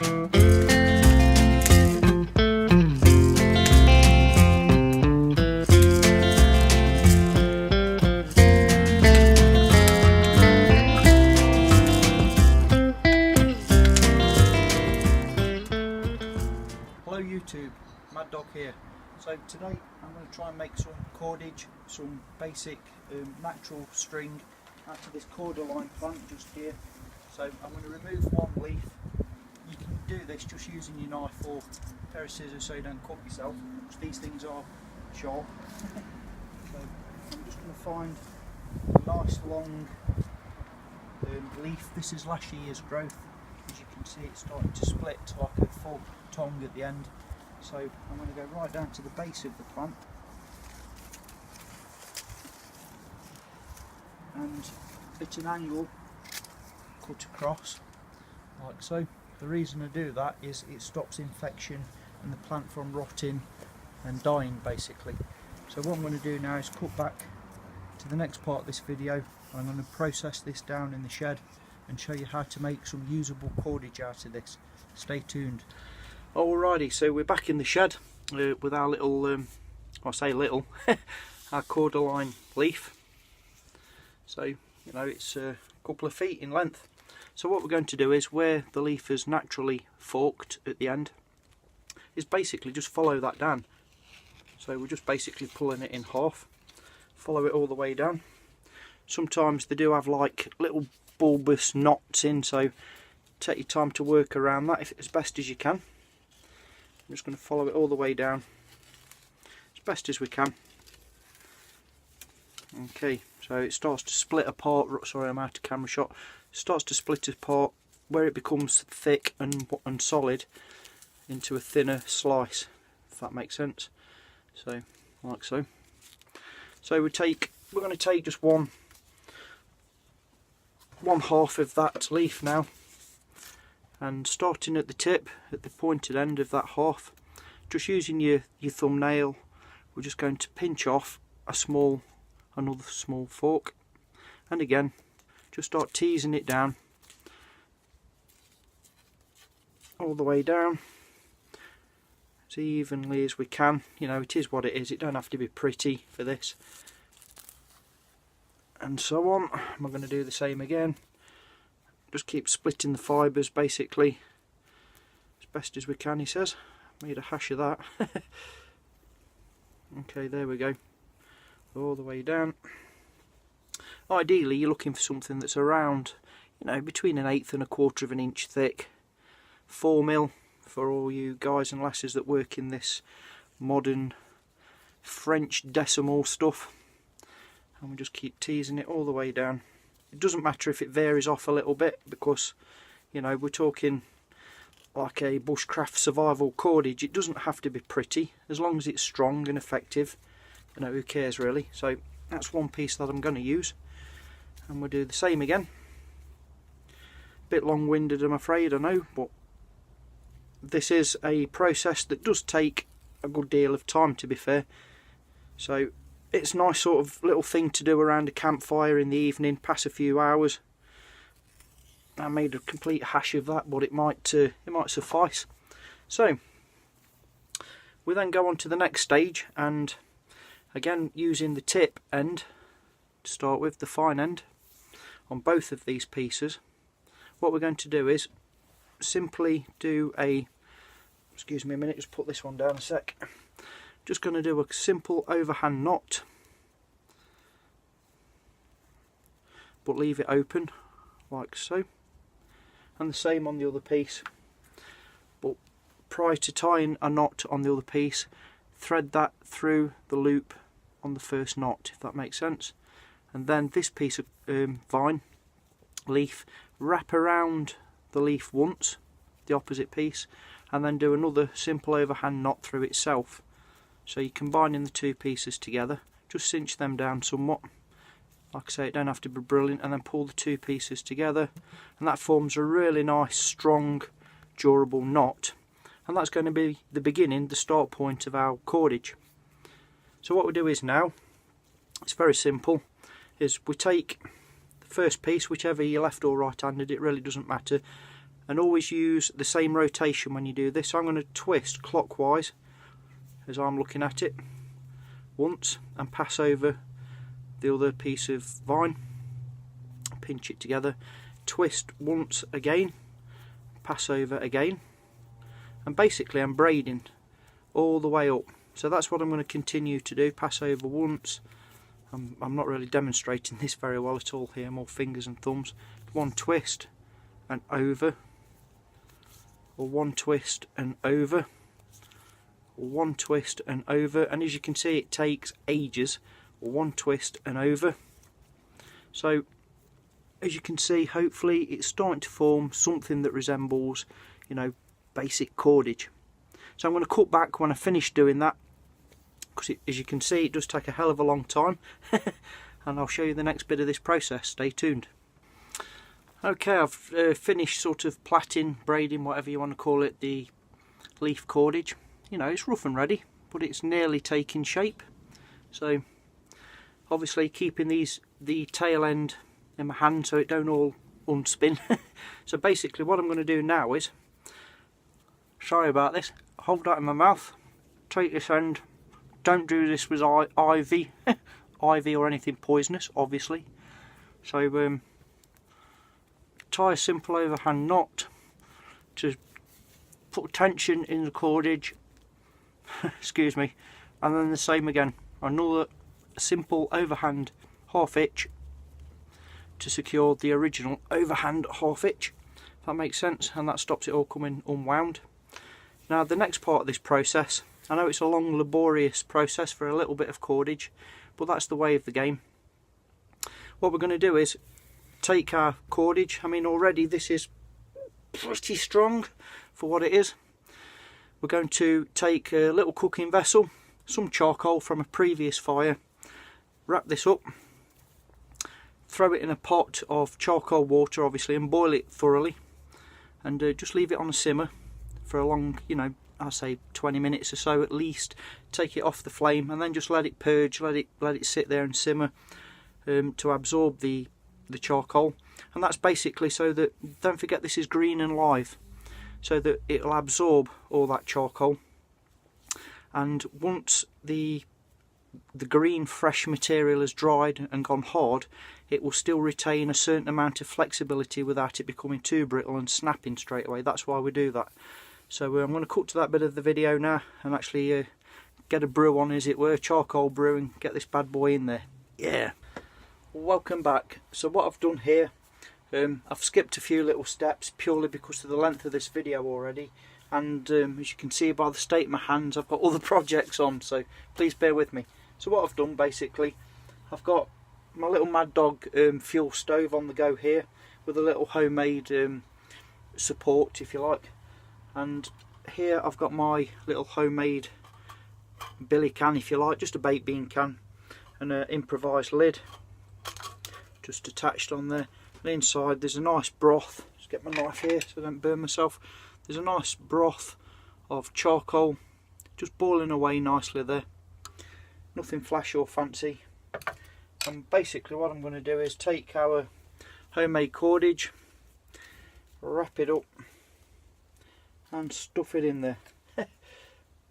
Hello YouTube, Mad Dog here. So today I'm going to try and make some cordage, some basic natural string out of this cordyline plant just here. So I'm going to remove one leaf. You can do this just using your knife or a pair of scissors so you don't cut yourself, because these things are sharp. So I'm just going to find a nice long leaf. This is last year's growth. As you can see, it's starting to split like a full tongue at the end. So I'm going to go right down to the base of the plant and at an angle cut across like so. The reason I do that is it stops infection and the plant from rotting and dying basically. So what I'm going to do now is cut back to the next part of this video. I'm going to process this down in the shed and show you how to make some usable cordage out of this. Stay tuned. Alrighty, so we're back in the shed with our little, I say little, our cordyline leaf. So, you know, it's a couple of feet in length. So what we're going to do is, where the leaf is naturally forked at the end, is basically just follow that down. So we're just basically pulling it in half, follow it all the way down. Sometimes they do have like little bulbous knots in, so take your time to work around that as best as you can. I'm just going to follow it all the way down as best as we can. Okay, so it starts to split apart. Sorry, I'm out of camera shot. It starts to split apart where it becomes thick and solid into a thinner slice, if that makes sense. So like so. So we're going to take just one half of that leaf now, and starting at the tip, at the pointed end of that half, just using your thumbnail, we're just going to pinch off another small fork, and again just start teasing it down all the way down as evenly as we can. You know, it is what it is, it don't have to be pretty for this, and so on. I'm going to do the same again. Just keep splitting the fibres basically as best as we can, he says. Made a hash of that. Okay, there we go. All the way down. Ideally you're looking for something that's around, you know, between 1/8 and 1/4 of an inch thick. 4mm for all you guys and lasses that work in this modern French decimal stuff. And we just keep teasing it all the way down. It doesn't matter if it varies off a little bit, because, you know, we're talking like a bushcraft survival cordage. It doesn't have to be pretty, as long as it's strong and effective. You know, who cares really? So that's one piece that I'm going to use, and we'll do the same again. Bit long-winded, I'm afraid, I know, but this is a process that does take a good deal of time, to be fair. So it's a nice sort of little thing to do around a campfire in the evening, pass a few hours. I made a complete hash of that, but it might suffice. So we then go on to the next stage, and again using the tip end to start with, the fine end, on both of these pieces. What we're going to do is simply do a, excuse me a minute, just put this one down a sec. Just going to do a simple overhand knot, but leave it open like so, and the same on the other piece. But prior to tying a knot on the other piece, thread that through the loop on the first knot, if that makes sense. And then this piece of leaf, wrap around the leaf once, the opposite piece, and then do another simple overhand knot through itself. So you're combining the two pieces together, just cinch them down somewhat. Like I say, it don't have to be brilliant, and then pull the two pieces together, and that forms a really nice, strong, durable knot. And that's going to be the beginning, the start point of our cordage. So what we do is now, it's very simple, is we take the first piece, whichever you're left or right-handed, it really doesn't matter. and always use the same rotation when you do this. So I'm going to twist clockwise as I'm looking at it once and pass over the other piece of vine, pinch it together, twist once again, pass over again, and basically I'm braiding all the way up. So that's what I'm going to continue to do, pass over once. I'm not really demonstrating this very well at all here, more fingers and thumbs. One twist and over, or one twist and over, or one twist and over, and as you can see it takes ages. Or one twist and over. So as you can see, hopefully it's starting to form something that resembles, you know, basic cordage. So I'm going to cut back when I finish doing that, because as you can see it does take a hell of a long time. And I'll show you the next bit of this process. Stay tuned. Okay, I've finished sort of plaiting, braiding, whatever you want to call it, the leaf cordage. You know, it's rough and ready, but it's nearly taking shape. So obviously keeping the tail end in my hand so it don't all unspin. So basically what I'm going to do now is, sorry about this, hold that in my mouth, take this end. Don't do this with ivy or anything poisonous, obviously. So tie a simple overhand knot to put tension in the cordage. Excuse me. And then the same again, another simple overhand half hitch to secure the original overhand half hitch. If that makes sense, and that stops it all coming unwound. Now the next part of this process, I know it's a long laborious process for a little bit of cordage, but that's the way of the game. What we're going to do is take our cordage. I mean, already this is pretty strong for what it is. We're going to take a little cooking vessel, some charcoal from a previous fire, wrap this up, throw it in a pot of charcoal water obviously, and boil it thoroughly, and just leave it on a simmer for a long, you know, I say 20 minutes or so at least. Take it off the flame and then just let it purge, let it sit there and simmer to absorb the charcoal. And that's basically so that, don't forget this is green and live, so that it'll absorb all that charcoal. And once the green fresh material has dried and gone hard, it will still retain a certain amount of flexibility without it becoming too brittle and snapping straight away. That's why we do that. So I'm going to cut to that bit of the video now and actually get a brew on, as it were, charcoal brew, and get this bad boy in there. Yeah. Welcome back. So what I've done here, I've skipped a few little steps purely because of the length of this video already, and as you can see by the state of my hands, I've got other projects on, so please bear with me. So what I've done basically, I've got my little Mad Dog fuel stove on the go here, with a little homemade support, if you like. And here I've got my little homemade billy can, if you like, just a baked bean can, and an improvised lid just attached on there. And inside there's a nice broth. Just get my knife here so I don't burn myself. There's a nice broth of charcoal just boiling away nicely there. Nothing flashy or fancy. And basically what I'm going to do is take our homemade cordage, wrap it up and stuff it in there.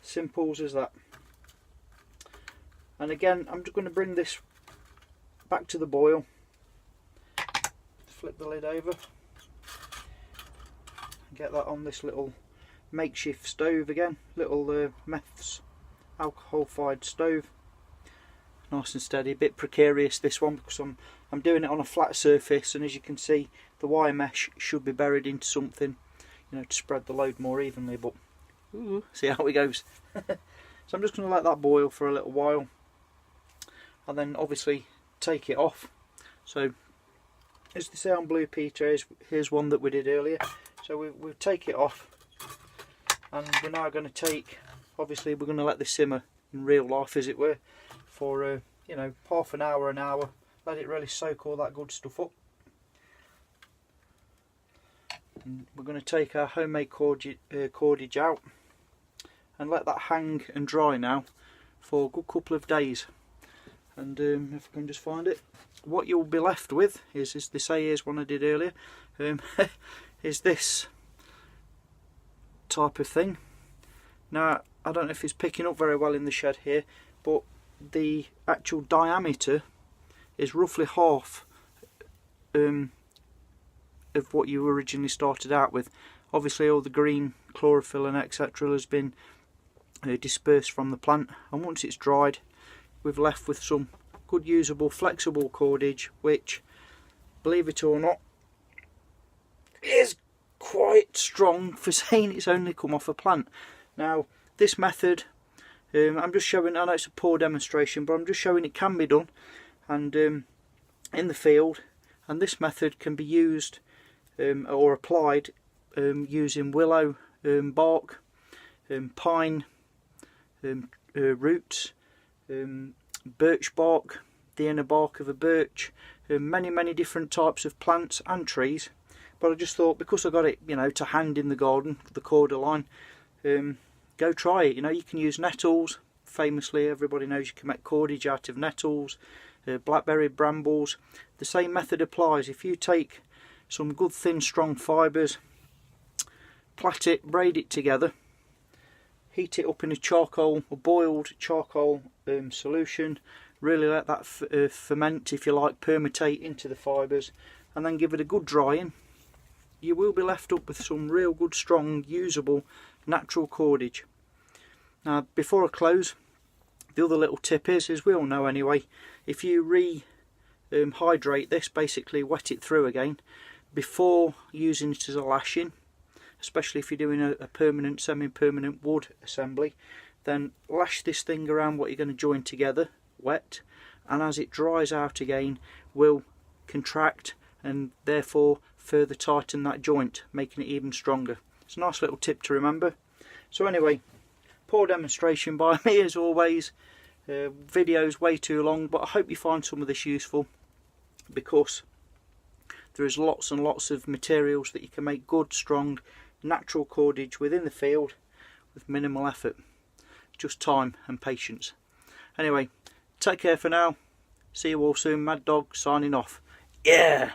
Simple as that. And again, I'm just going to bring this back to the boil, flip the lid over, get that on this little makeshift stove again, little Meth's alcohol fired stove. Nice and steady, a bit precarious this one because I'm doing it on a flat surface, and as you can see the wire mesh should be buried into something, you know, to spread the load more evenly, but ooh, see how it goes. So I'm just going to let that boil for a little while and then obviously take it off. So as they say on Blue Peter, here's one that we did earlier. So we'll take it off, and we're now going to take, obviously we're going to let this simmer in real life, as it were, for you know, half an hour, let it really soak all that good stuff up. And we're going to take our homemade cordage out and let that hang and dry now for a good couple of days. And if I can just find it, what you'll be left with is, as they say, here's one I did earlier, is this type of thing. Now I don't know if it's picking up very well in the shed here, but the actual diameter is roughly half of what you originally started out with. Obviously all the green chlorophyll and etc. has been dispersed from the plant, and once it's dried we've left with some good usable flexible cordage, which, believe it or not, is quite strong for saying it's only come off a plant. Now this method, I'm just showing, I know it's a poor demonstration, but I'm just showing it can be done and in the field, and this method can be used or applied using willow bark, pine roots, birch bark, the inner bark of a birch, many different types of plants and trees. But I just thought, because I got it, you know, to hand in the garden, the cordyline, go try it. You know, you can use nettles. Famously, everybody knows you can make cordage out of nettles, blackberry brambles. The same method applies. If you take some good thin strong fibres, plait it, braid it together, heat it up in a charcoal, a boiled charcoal solution, really let that ferment, if you like, permutate into the fibres, and then give it a good drying, you will be left up with some real good strong usable natural cordage. Now before I close, the other little tip is, as we all know anyway, if you hydrate this, basically wet it through again before using it as a lashing, especially if you're doing a permanent, semi-permanent wood assembly, then lash this thing around what you're going to join together wet, and as it dries out again will contract and therefore further tighten that joint, making it even stronger. It's a nice little tip to remember. So anyway, poor demonstration by me as always, video's way too long, but I hope you find some of this useful, because there is lots and lots of materials that you can make good strong natural cordage within the field with minimal effort, just time and patience. Anyway, take care for now, see you all soon. Mad Dog signing off. Yeah.